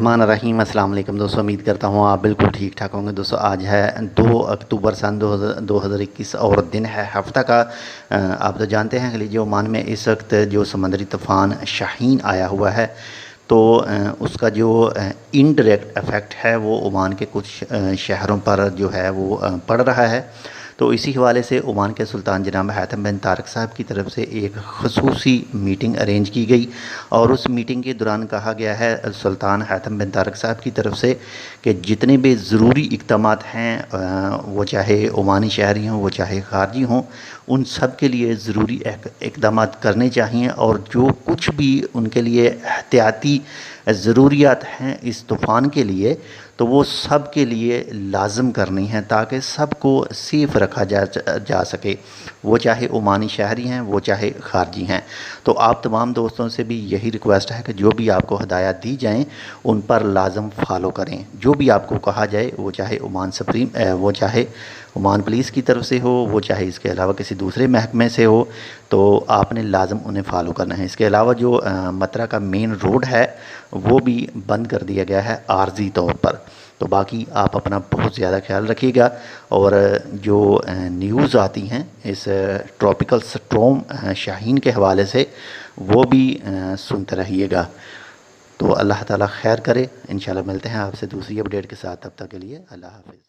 मान रहीम अस्सलाम वालेकुम दोस्तों, उम्मीद करता हूँ आप बिल्कुल ठीक ठाक होंगे। दोस्तों आज है 2 अक्टूबर सन 2021 और दिन है हफ्ता का। आप तो जानते हैं खलीज ओमान में इस वक्त जो समंदरी तूफ़ान शाहीन आया हुआ है, तो उसका जो इनडायरेक्ट इफ़ेक्ट है वो ओमान के कुछ शहरों पर जो है वो पड़ रहा है। तो इसी हवाले से ओमान के सुल्तान जनाब हैथम बिन तारिक साहब की तरफ से एक खसूसी मीटिंग अरेंज की गई और उस मीटिंग के दौरान कहा गया है सुल्तान हैथम बिन तारिक साहब की तरफ से कि जितने भी ज़रूरी इक़दामात हैं, वो चाहे ओमानी शहरी हों वो चाहे ख़ारजी हों, उन सब के लिए ज़रूरी इक़दामात करने चाहिए और जो कुछ भी उनके लिए एहतियाती ज़रूरियात हैं इस तूफ़ान के लिए, तो वो सब के लिए लाजम करनी है ताकि सबको सेफ़ रखा जा सके, वो चाहे ओमानी शहरी हैं वो चाहे ख़ारजी हैं। तो आप तमाम दोस्तों से भी यही रिक्वेस्ट है कि जो भी आपको हदायत दी जाएं उन पर लाजम फ़ॉलो करें। जो भी आपको कहा जाए, वो चाहे वो चाहे ओमान पुलिस की तरफ से हो, वो चाहे इसके अलावा किसी दूसरे महकमे से हो, तो आपने लाजम उन्हें फ़ॉलो करना है। इसके अलावा जो मतरा का मेन रोड है वो भी बंद कर दिया गया है आर्जी तौर पर। तो बाकी आप अपना बहुत ज़्यादा ख्याल रखिएगा और जो न्यूज़ आती हैं इस ट्रॉपिकल स्टॉर्म शाहीन के हवाले से वो भी सुनते रहिएगा। तो अल्लाह ताला खैर करे। इंशाल्लाह मिलते हैं आपसे दूसरी अपडेट के साथ, तब तक के लिए अल्लाह हाफ़िज़।